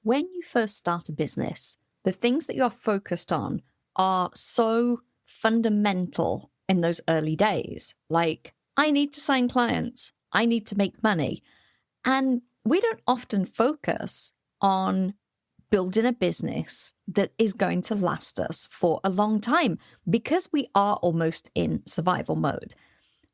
when you first start a business, the things that you're focused on are so fundamental in those early days. Like, I need to sign clients, I need to make money. And we don't often focus on building a business that is going to last us for a long time because we are almost in survival mode.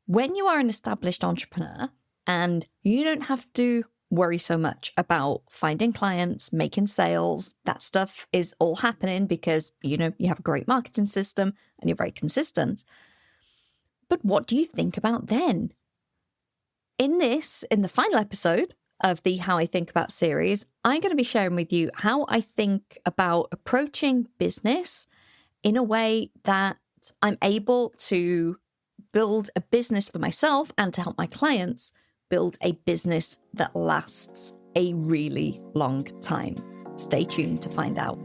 When you are an established entrepreneur and you don't have to worry so much about finding clients, making sales, that stuff is all happening because, you have a great marketing system and you're very consistent. But what do you think about then? In the final episode of the How I Think About series, I'm going to be sharing with you how I think about approaching business in a way that I'm able to build a business for myself and to help my clients build a business that lasts a really long time. Stay tuned to find out.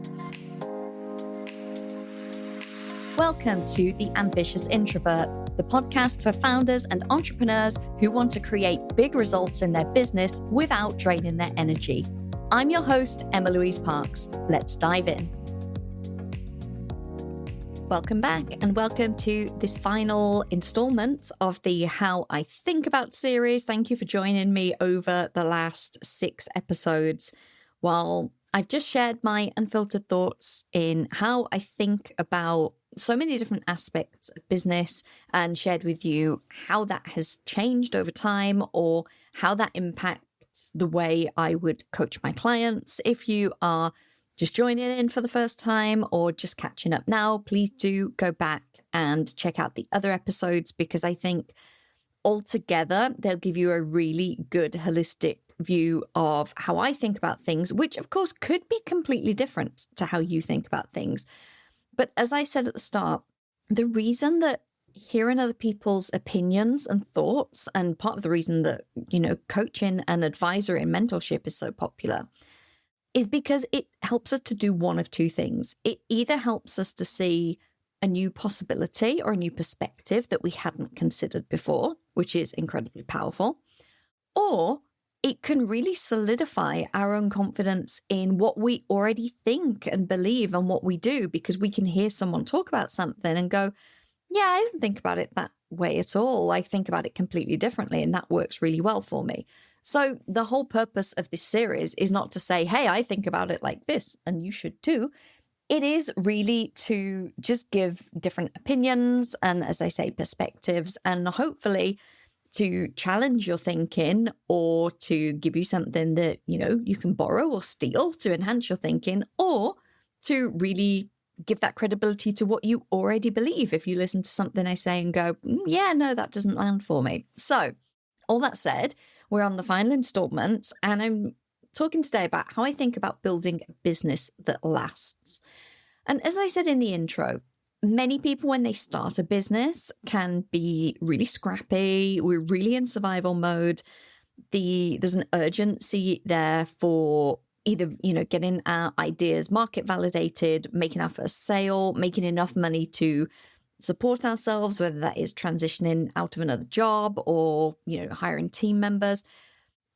Welcome to The Ambitious Introvert, the podcast for founders and entrepreneurs who want to create big results in their business without draining their energy. I'm your host, Emma-Louise Parks. Let's dive in. Welcome back and welcome to this final installment of the How I Think About series. Thank you for joining me over the last 6 episodes. While I've just shared my unfiltered thoughts in how I think about so many different aspects of business and shared with you how that has changed over time or how that impacts the way I would coach my clients. If you are just joining in for the first time or just catching up now, please do go back and check out the other episodes because I think altogether they'll give you a really good holistic view of how I think about things, which of course could be completely different to how you think about things. But as I said at the start, the reason that hearing other people's opinions and thoughts, and part of the reason that, coaching and advisory and mentorship is so popular is because it helps us to do one of two things. It either helps us to see a new possibility or a new perspective that we hadn't considered before, which is incredibly powerful, or it can really solidify our own confidence in what we already think and believe and what we do, because we can hear someone talk about something and go, yeah, I didn't think about it that way at all. I think about it completely differently, and that works really well for me. So the whole purpose of this series is not to say, hey, I think about it like this, and you should too. It is really to just give different opinions and, as I say, perspectives, and hopefully to challenge your thinking or to give you something that, you can borrow or steal to enhance your thinking, or to really give that credibility to what you already believe if you listen to something I say and go, yeah, no, that doesn't land for me. So all that said, we're on the final installment, and I'm talking today about how I think about building a business that lasts. And as I said in the intro, many people, when they start a business, can be really scrappy. We're really in survival mode. There's an urgency there for either, getting our ideas market validated, making our first sale, making enough money to support ourselves, whether that is transitioning out of another job or, hiring team members.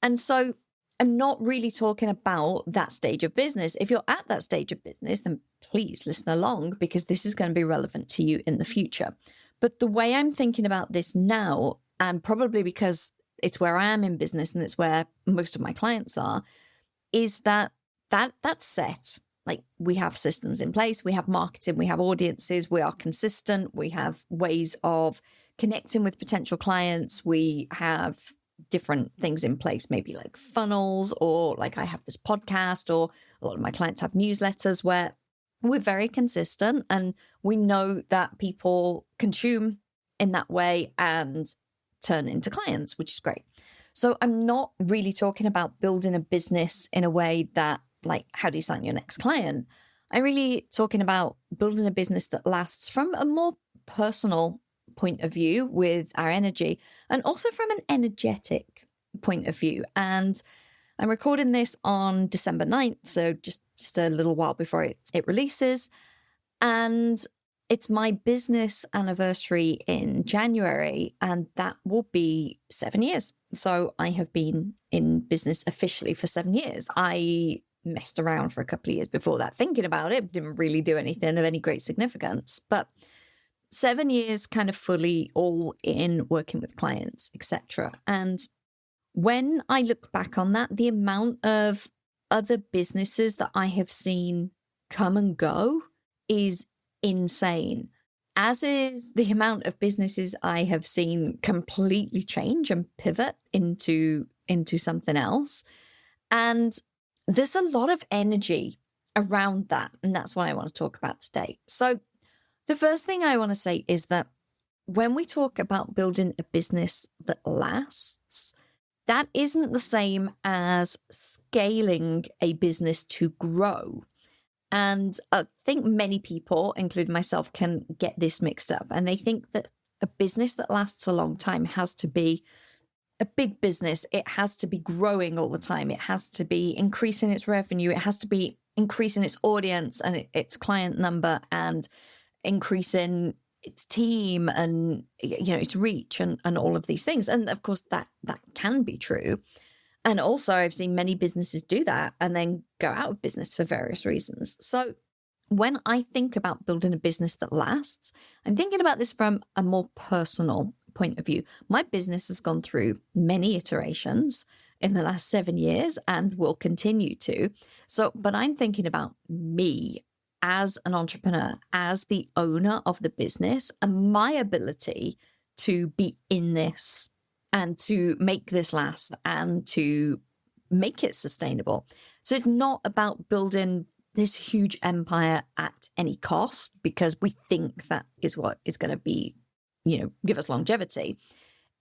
And so I'm not really talking about that stage of business. If you're at that stage of business, then please listen along because this is going to be relevant to you in the future. But the way I'm thinking about this now, and probably because it's where I am in business and it's where most of my clients are, is that's set. Like, we have systems in place, we have marketing, we have audiences, we are consistent, we have ways of connecting with potential clients, we have different things in place, maybe like funnels, or like I have this podcast, or a lot of my clients have newsletters where we're very consistent and we know that people consume in that way and turn into clients, which is great. So I'm not really talking about building a business in a way that, like, how do you sign your next client? I'm really talking about building a business that lasts from a more personal point of view with our energy, and also from an energetic point of view. And I'm recording this on December 9th, so just a little while before it releases. And it's my business anniversary in January, and that will be 7 years. So I have been in business officially for 7 years. I messed around for a couple of years before that, thinking about it, didn't really do anything of any great significance. But 7 years kind of fully all in, working with clients, etc. And when I look back on that, the amount of other businesses that I have seen come and go is insane, as is the amount of businesses I have seen completely change and pivot into something else. And there's a lot of energy around that. And that's what I want to talk about today. So the first thing I want to say is that when we talk about building a business that lasts, that isn't the same as scaling a business to grow. And I think many people, including myself, can get this mixed up. And they think that a business that lasts a long time has to be a big business. It has to be growing all the time. It has to be increasing its revenue. It has to be increasing its audience and its client number and increasing its team and, you know, its reach and all of these things. And of course, that can be true. And also, I've seen many businesses do that and then go out of business for various reasons. So when I think about building a business that lasts, I'm thinking about this from a more personal point of view. My business has gone through many iterations in the last 7 years and will continue to. But I'm thinking about me as an entrepreneur, as the owner of the business, and my ability to be in this and to make this last and to make it sustainable. So it's not about building this huge empire at any cost because we think that is what is going to be, you know, give us longevity.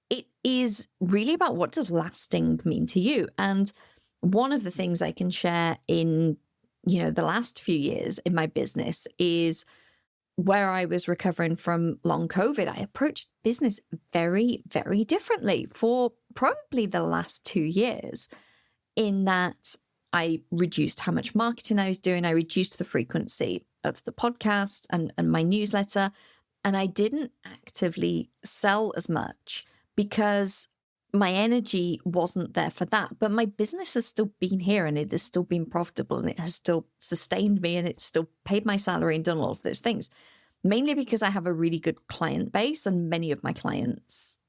It is really about, what does lasting mean to you? And one of the things I can share in, you know, the last few years in my business is where I was recovering from long COVID. I approached business very, very differently for probably the last 2 years, in that I reduced how much marketing I was doing. I reduced the frequency of the podcast and my newsletter. And I didn't actively sell as much because my energy wasn't there for that. But my business has still been here and it has still been profitable and it has still sustained me and it's still paid my salary and done all of those things. Mainly because I have a really good client base and many of my clients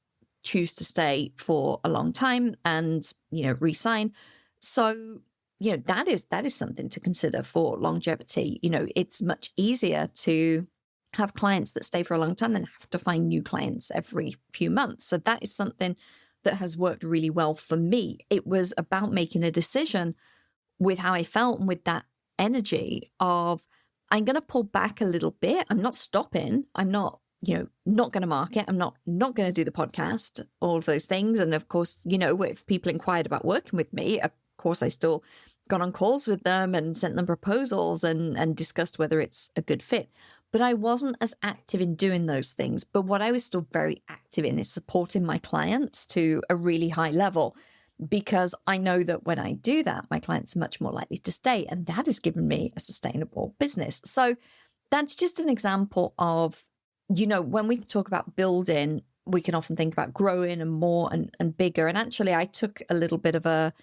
choose to stay for a long time and, you know, re-sign. So, you know, that is something to consider for longevity. You know, it's much easier to have clients that stay for a long time than have to find new clients every few months. So that is something that has worked really well for me. It was about making a decision with how I felt and with that energy of, I'm going to pull back a little bit. I'm not stopping. I'm not, you know, not going to market. I'm not going to do the podcast, all of those things. And of course, you know, if people inquired about working with me, of course, I still got on calls with them and sent them proposals and discussed whether it's a good fit. But I wasn't as active in doing those things. But what I was still very active in is supporting my clients to a really high level, because I know that when I do that, my clients are much more likely to stay. And that has given me a sustainable business. So that's just an example of, you know, when we talk about building, we can often think about growing and more and bigger. And actually, I took a little bit of a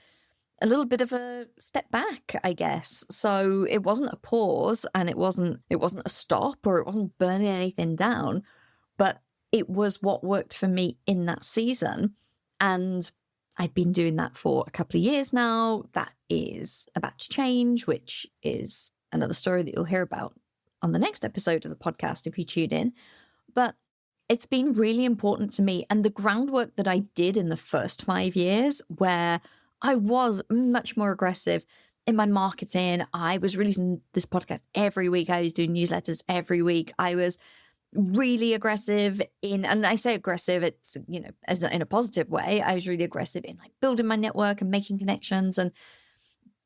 step back, I guess. So it wasn't a pause and it wasn't a stop, or it wasn't burning anything down, but it was what worked for me in that season. And I've been doing that for a couple of years now. That is about to change, which is another story that you'll hear about on the next episode of the podcast if you tune in. But it's been really important to me. And the groundwork that I did in the first 5 years, where I was much more aggressive in my marketing. I was releasing this podcast every week. I was doing newsletters every week. I was really aggressive in, and I say aggressive, it's, you know, as in a positive way. I was really aggressive in like building my network and making connections and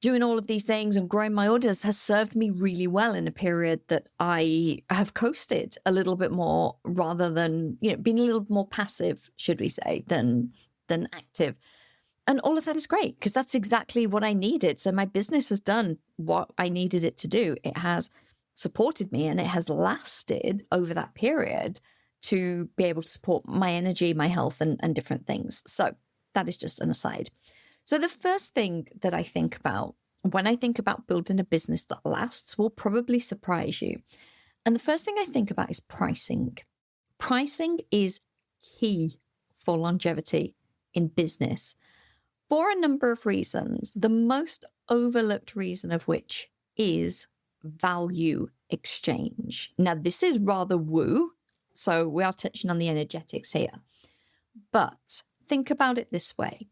doing all of these things and growing my audience has served me really well in a period that I have coasted a little bit more, rather than, you know, being a little more passive, should we say, than active. And all of that is great because that's exactly what I needed. So my business has done what I needed it to do. It has supported me and it has lasted over that period to be able to support my energy, my health, and different things. So that is just an aside. So the first thing that I think about when I think about building a business that lasts will probably surprise you. And the first thing I think about is pricing. Pricing is key for longevity in business for a number of reasons. The most overlooked reason of which is value exchange. Now, this is rather woo, so we are touching on the energetics here. But think about it this way.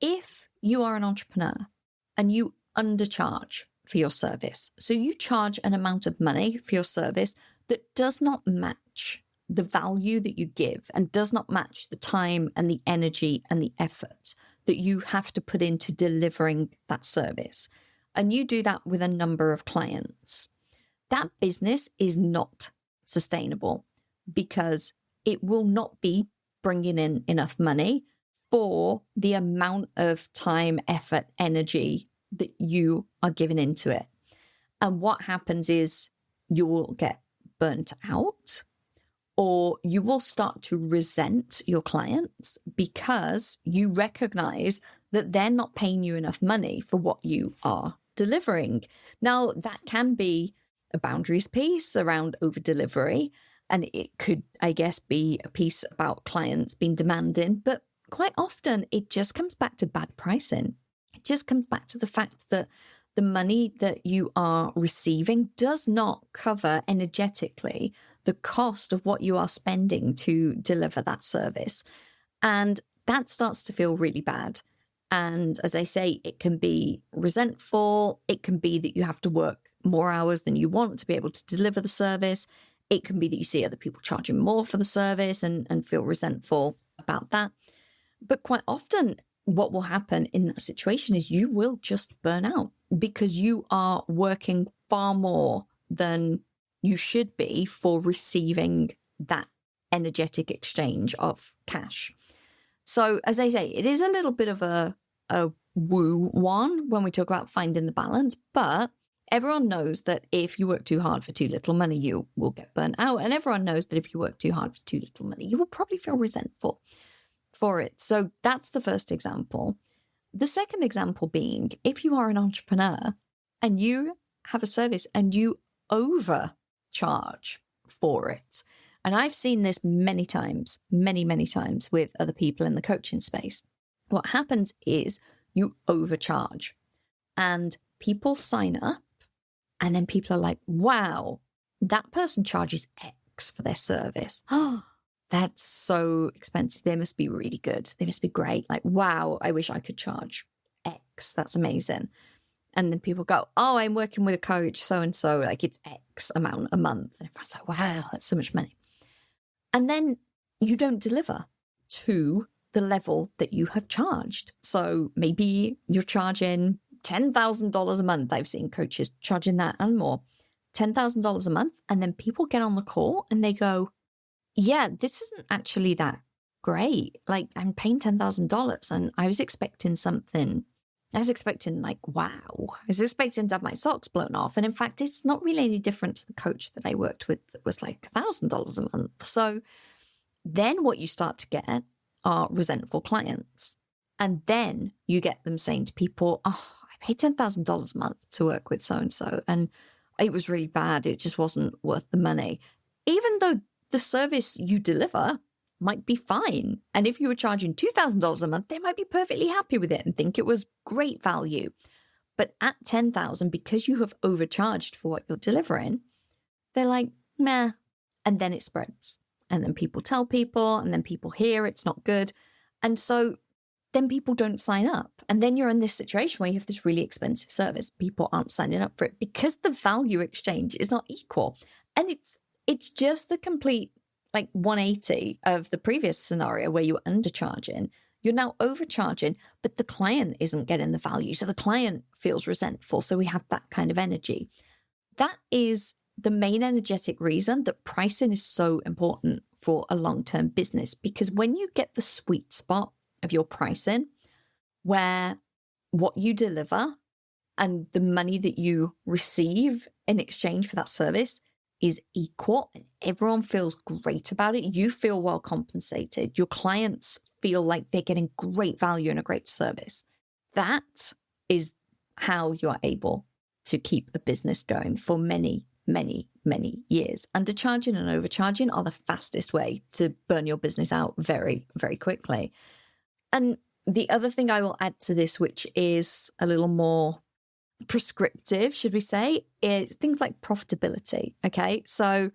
If you are an entrepreneur and you undercharge for your service, so you charge an amount of money for your service that does not match the value that you give and does not match the time and the energy and the effort that you have to put into delivering that service, and you do that with a number of clients, that business is not sustainable because it will not be bringing in enough money for the amount of time, effort, energy that you are giving into it. And what happens is you will get burnt out, or you will start to resent your clients because you recognize that they're not paying you enough money for what you are delivering. Now, that can be a boundaries piece around over delivery, and it could, I guess, be a piece about clients being demanding, but quite often it just comes back to bad pricing. It just comes back to the fact that the money that you are receiving does not cover energetically the cost of what you are spending to deliver that service. And that starts to feel really bad. And as I say, it can be resentful. It can be that you have to work more hours than you want to be able to deliver the service. It can be that you see other people charging more for the service and feel resentful about that. But quite often, what will happen in that situation is you will just burn out because you are working far more than you should be for receiving that energetic exchange of cash. So as I say, it is a little bit of a woo one when we talk about finding the balance, but everyone knows that if you work too hard for too little money, you will get burnt out. And everyone knows that if you work too hard for too little money, you will probably feel resentful for it. So that's the first example. The second example being, if you are an entrepreneur and you have a service and you overcharge for it, and I've seen this many times with other people in the coaching space, what happens is you overcharge and people sign up and then people are like, wow, that person charges X for their service. Oh, that's so expensive. They must be really good. They must be great. Like, wow, I wish I could charge X. That's amazing. And then people go, oh, I'm working with a coach, so-and-so, like it's X amount a month. And everyone's like, wow, that's so much money. And then you don't deliver to the level that you have charged. So maybe you're charging $10,000 a month. I've seen coaches charging that and more, $10,000 a month. And then people get on the call and they go, yeah, this isn't actually that great. Like I'm paying $10,000 and I was expecting something. I was expecting like, wow, I was expecting to have my socks blown off. And in fact, it's not really any different to the coach that I worked with that was like $1,000 a month. So then what you start to get are resentful clients. And then you get them saying to people, oh, I paid $10,000 a month to work with so-and-so. And it was really bad. It just wasn't worth the money. Even though the service you deliver might be fine. And if you were charging $2,000 a month, they might be perfectly happy with it and think it was great value. But at $10,000, because you have overcharged for what you're delivering, they're like, meh. And then it spreads. And then people tell people, and then people hear it's not good. And so then people don't sign up. And then you're in this situation where you have this really expensive service. People aren't signing up for it because the value exchange is not equal. And it's just the complete like 180 of the previous scenario where you were undercharging. You're now overcharging, but the client isn't getting the value. So the client feels resentful. So we have that kind of energy. That is the main energetic reason that pricing is so important for a long-term business, because when you get the sweet spot of your pricing, where what you deliver and the money that you receive in exchange for that service is equal and everyone feels great about it, you feel well compensated, your clients feel like they're getting great value and a great service. That is how you are able to keep a business going for many, many, many years. Undercharging and overcharging are the fastest way to burn your business out very, very quickly. And the other thing I will add to this, which is a little more prescriptive, should we say, is things like profitability. Okay. So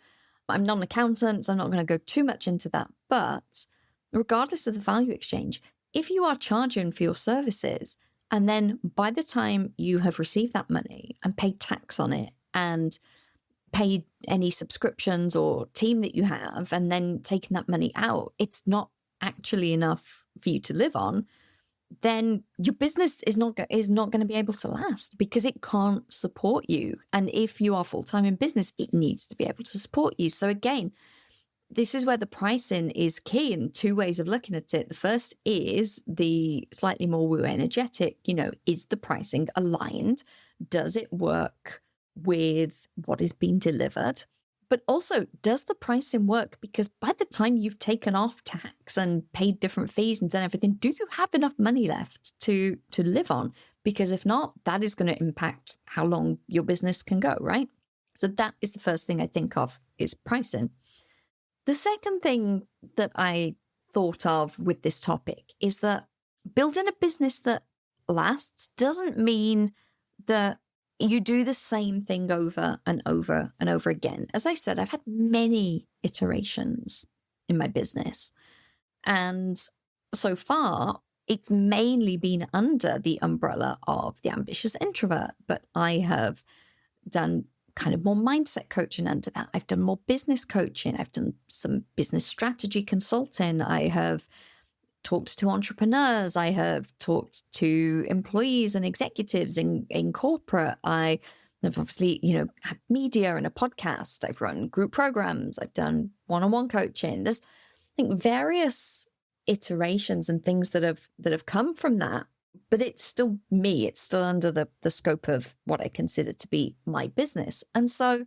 I'm not an accountant, so I'm not going to go too much into that. But regardless of the value exchange, if you are charging for your services, and then by the time you have received that money and paid tax on it and paid any subscriptions or team that you have, and then taken that money out, it's not actually enough for you to live on, then your business is not going to be able to last because it can't support you. And if you are full-time in business, it needs to be able to support you. So again, this is where the pricing is key in two ways of looking at it. The first is the slightly more woo energetic, is the pricing aligned? Does it work with what is being delivered? But also, does the pricing work? Because by the time you've taken off tax and paid different fees and done everything, do you have enough money left to live on? Because if not, that is going to impact how long your business can go, right? So that is the first thing I think of is pricing. The second thing that I thought of with this topic is that building a business that lasts doesn't mean that you do the same thing over and over and over again. As I said, I've had many iterations in my business. And so far, it's mainly been under the umbrella of the ambitious introvert. But I have done kind of more mindset coaching under that. I've done more business coaching. I've done some business strategy consulting. I have talked to entrepreneurs. I have talked to employees and executives in corporate. I have obviously, had media and a podcast. I've run group programs. I've done one-on-one coaching. There's, I think, various iterations and things that have come from that. But it's still me. It's still under the scope of what I consider to be my business. And so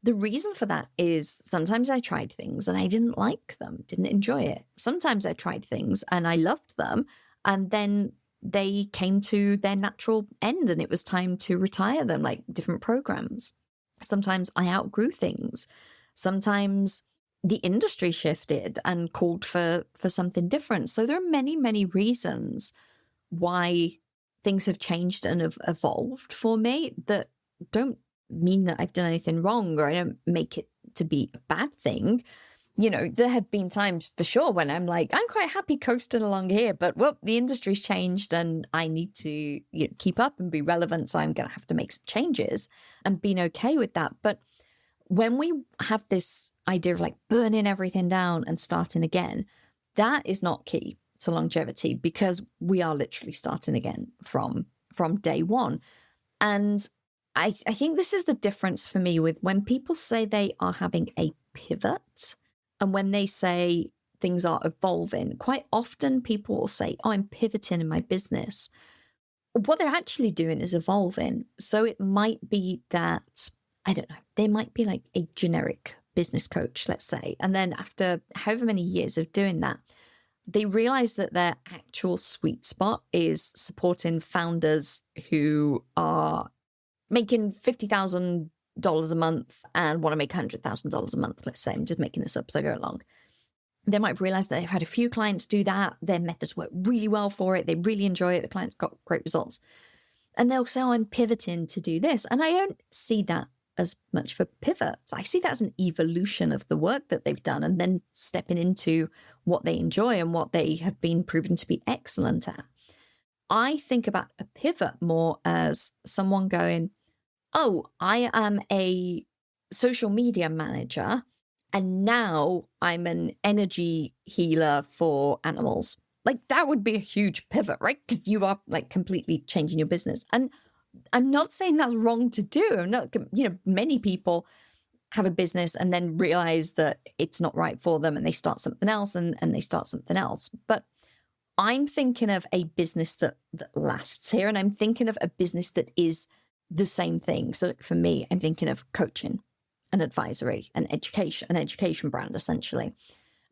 the reason for that is sometimes I tried things and I didn't like them, didn't enjoy it. Sometimes I tried things and I loved them, and then they came to their natural end and it was time to retire them, like different programs. Sometimes I outgrew things. Sometimes the industry shifted and called for something different. So there are many, many reasons why things have changed and have evolved for me that don't mean that I've done anything wrong, or I don't make it to be a bad thing. There have been times for sure when I'm like, I'm quite happy coasting along here, but the industry's changed and I need to keep up and be relevant. So I'm going to have to make some changes and being okay with that. But when we have this idea of like burning everything down and starting again, that is not key to longevity, because we are literally starting again from day one. And I think this is the difference for me with when people say they are having a pivot and when they say things are evolving. Quite often people will say, oh, I'm pivoting in my business. What they're actually doing is evolving. So it might be that, I don't know, they might be like a generic business coach, let's say. And then after however many years of doing that, they realize that their actual sweet spot is supporting founders who are making $50,000 a month and want to make $100,000 a month, let's say. I'm just making this up as I go along. They might realize that they've had a few clients do that. Their methods work really well for it. They really enjoy it. The clients got great results. And they'll say, oh, I'm pivoting to do this. And I don't see that as much for pivots. I see that as an evolution of the work that they've done and then stepping into what they enjoy and what they have been proven to be excellent at. I think about a pivot more as someone going, oh, I am a social media manager and now I'm an energy healer for animals. Like that would be a huge pivot, right? Because you are like completely changing your business. And I'm not saying that's wrong to do. I'm not, many people have a business and then realize that it's not right for them and they start something else and they start something else. But I'm thinking of a business that lasts here, and I'm thinking of a business that is the same thing. So for me, I'm thinking of coaching and advisory and education, an education brand, essentially.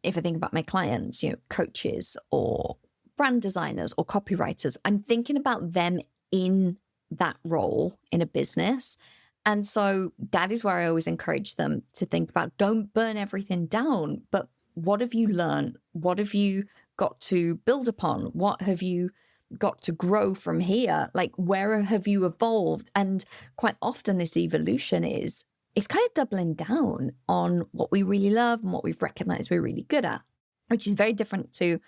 If I think about my clients, coaches or brand designers or copywriters, I'm thinking about them in that role in a business. And so that is where I always encourage them to think about, don't burn everything down, but what have you learned? What have you got to build upon? What have you got to grow from here? Like, where have you evolved? And quite often this evolution is kind of doubling down on what we really love and what we've recognized we're really good at, which is very different to,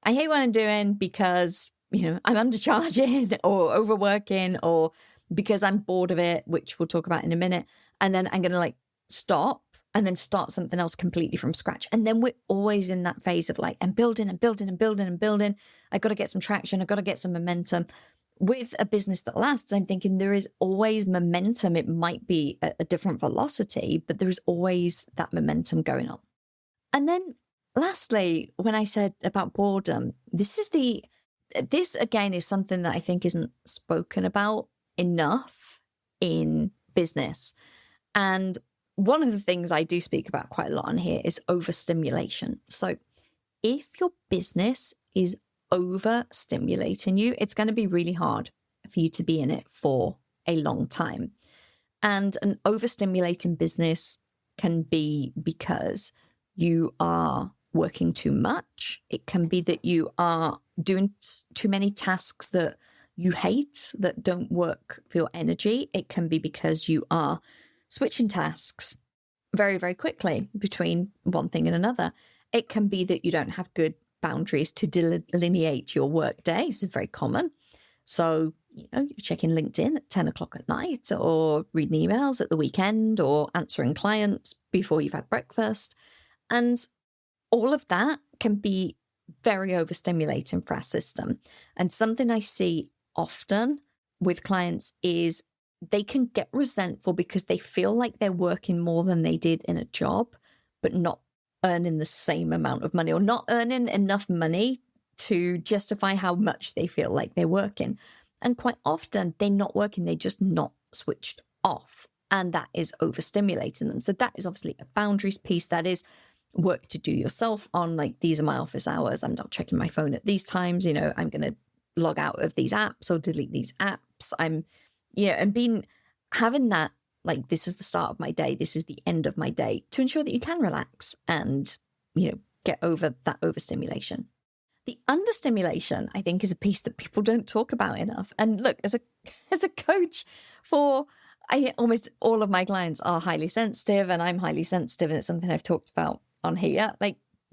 I hate what I'm doing because, I'm undercharging or overworking, or because I'm bored of it, which we'll talk about in a minute. And then I'm going to stop and then start something else completely from scratch. And then we're always in that phase of I'm building and building and building and building. I got to get some traction. I got to get some momentum. With a business that lasts, I'm thinking there is always momentum. It might be a different velocity, but there is always that momentum going on. And then lastly, when I said about boredom, this again is something that I think isn't spoken about enough in business. And one of the things I do speak about quite a lot on here is overstimulation. So if your business is overstimulating you, it's going to be really hard for you to be in it for a long time. And an overstimulating business can be because you are working too much. It can be that you are doing too many tasks that you hate, that don't work for your energy. It can be because you are switching tasks very, very quickly between one thing and another. It can be that you don't have good boundaries to delineate your work day. This is very common. So, you're checking LinkedIn at 10 o'clock at night, or reading emails at the weekend, or answering clients before you've had breakfast. And all of that can be very overstimulating for our system. And something I see often with clients is they can get resentful because they feel like they're working more than they did in a job, but not earning the same amount of money, or not earning enough money to justify how much they feel like they're working. And quite often they're not working, they're just not switched off. And that is overstimulating them. So that is obviously a boundaries piece. That is work to do yourself on, these are my office hours. I'm not checking my phone at these times. I'm going to log out of these apps or delete these apps. And having that, this is the start of my day, this is the end of my day, to ensure that you can relax and, get over that overstimulation. The understimulation, I think, is a piece that people don't talk about enough. And look, as a coach almost all of my clients are highly sensitive, and I'm highly sensitive, and it's something I've talked about on here.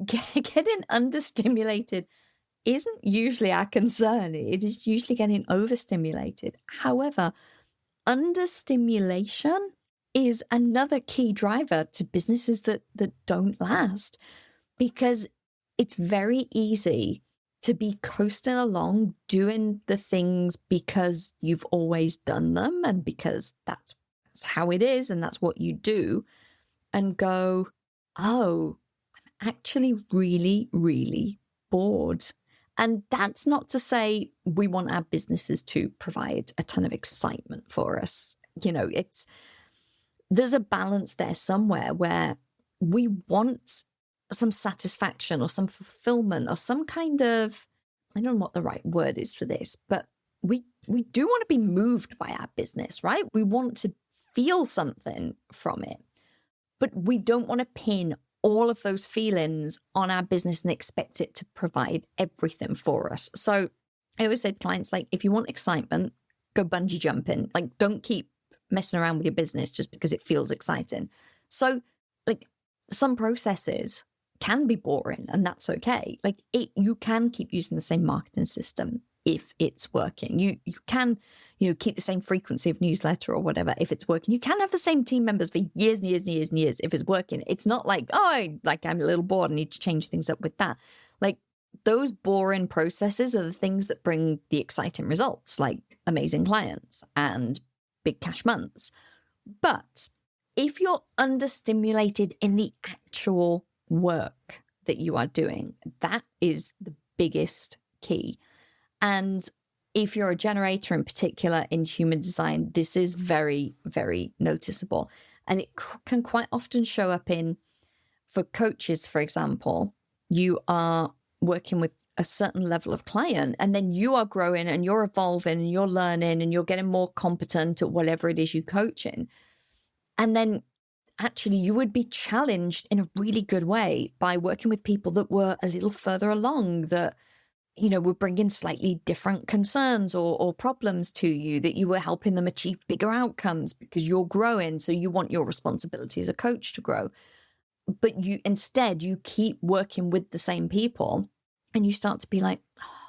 Getting understimulated isn't usually our concern. It is usually getting overstimulated. However, understimulation is another key driver to businesses that don't last, because it's very easy to be coasting along doing the things because you've always done them and because that's how it is and that's what you do, and go, oh, I'm actually really, really bored. And that's not to say we want our businesses to provide a ton of excitement for us. There's a balance there somewhere where we want some satisfaction or some fulfillment or some kind of, I don't know what the right word is for this, but we do want to be moved by our business, right? We want to feel something from it, but we don't want to pin all of those feelings on our business and expect it to provide everything for us. So I always say to clients, if you want excitement, go bungee jumping. Don't keep messing around with your business just because it feels exciting. So some processes can be boring, and that's okay. You can keep using the same marketing system if it's working. You can, keep the same frequency of newsletter or whatever if it's working. You can have the same team members for years and years and years and years if it's working. It's not I'm a little bored, I need to change things up with that. Those boring processes are the things that bring the exciting results, like amazing clients and big cash months. But if you're understimulated in the actual work that you are doing, that is the biggest key. And if you're a generator in particular in human design, this is very, very noticeable. And it can quite often show up for coaches, for example, you are working with a certain level of client, and then you are growing and you're evolving and you're learning and you're getting more competent at whatever it is you coach in. And then actually you would be challenged in a really good way by working with people that were a little further along, that, you know, were bringing slightly different concerns or problems to you, that you were helping them achieve bigger outcomes because you're growing. So you want your responsibility as a coach to grow. But you keep working with the same people, and you start to be like, oh,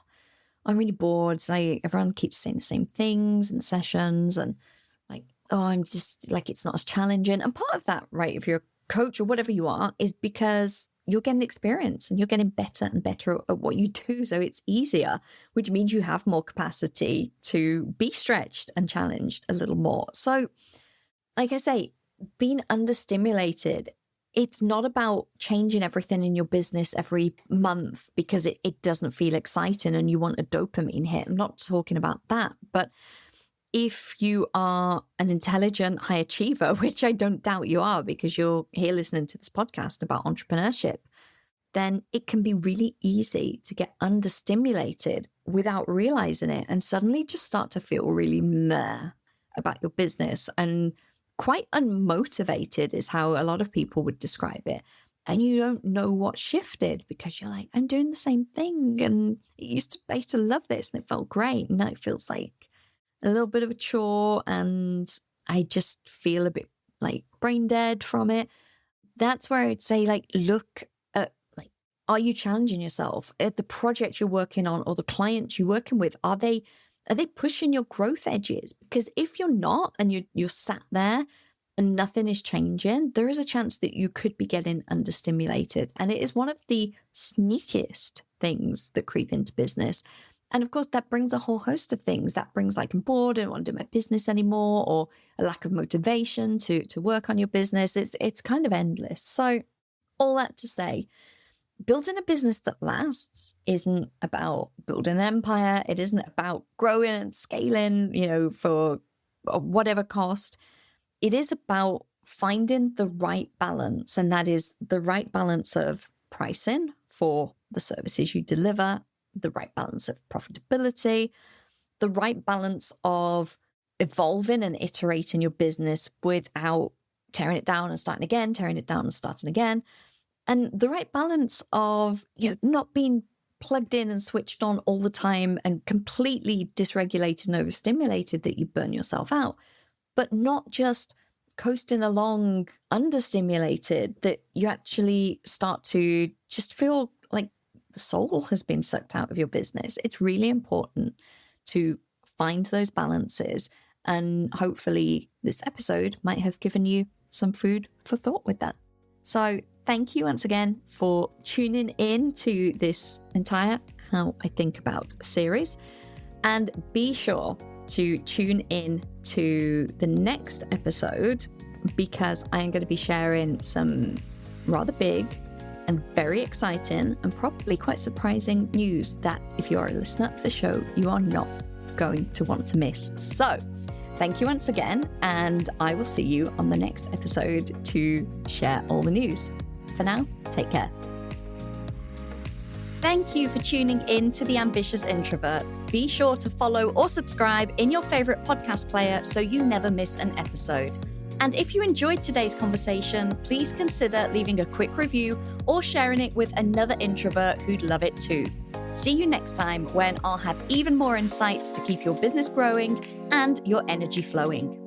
I'm really bored. So everyone keeps saying the same things in sessions, and like, oh, I'm just like, it's not as challenging. And part of that, right, if you're a coach or whatever you are, is because you're getting experience and you're getting better and better at what you do. So it's easier, which means you have more capacity to be stretched and challenged a little more. So like I say, being understimulated, it's not about changing everything in your business every month because it doesn't feel exciting and you want a dopamine hit. I'm not talking about that. But if you are an intelligent high achiever, which I don't doubt you are because you're here listening to this podcast about entrepreneurship, then it can be really easy to get understimulated without realizing it and suddenly just start to feel really meh about your business, and quite unmotivated is how a lot of people would describe it. And you don't know what shifted because you're like, I'm doing the same thing. And I used to love this and it felt great. And now it feels like a little bit of a chore and I just feel a bit like brain dead from it. That's where I'd say, like, look at, like, are you challenging yourself at the project you're working on or the clients you're working with? Are they pushing your growth edges? Because if you're not and you're sat there and nothing is changing, there is a chance that you could be getting understimulated. And it is one of the sneakiest things that creep into business. And of course, that brings a whole host of things. That brings like, I'm bored, I don't want to do my business anymore, or a lack of motivation to work on your business. It's kind of endless. So all that to say, building a business that lasts isn't about building an empire. It isn't about growing and scaling, you know, for whatever cost. It is about finding the right balance. And that is the right balance of pricing for the services you deliver, the right balance of profitability, the right balance of evolving and iterating your business without tearing it down and starting again, tearing it down and starting again. And the right balance of, you know, not being plugged in and switched on all the time and completely dysregulated and overstimulated that you burn yourself out, but not just coasting along understimulated that you actually start to just feel like the soul has been sucked out of your business. It's really important to find those balances. And hopefully this episode might have given you some food for thought with that. So thank you once again for tuning in to this entire How I Think About series. And be sure to tune in to the next episode because I am going to be sharing some rather big and very exciting and probably quite surprising news that if you are a listener of the show, you are not going to want to miss. So thank you once again, and I will see you on the next episode to share all the news. For now, take care. Thank you for tuning in to The Ambitious Introvert. Be sure to follow or subscribe in your favorite podcast player so you never miss an episode. And if you enjoyed today's conversation, please consider leaving a quick review or sharing it with another introvert who'd love it too. See you next time when I'll have even more insights to keep your business growing and your energy flowing.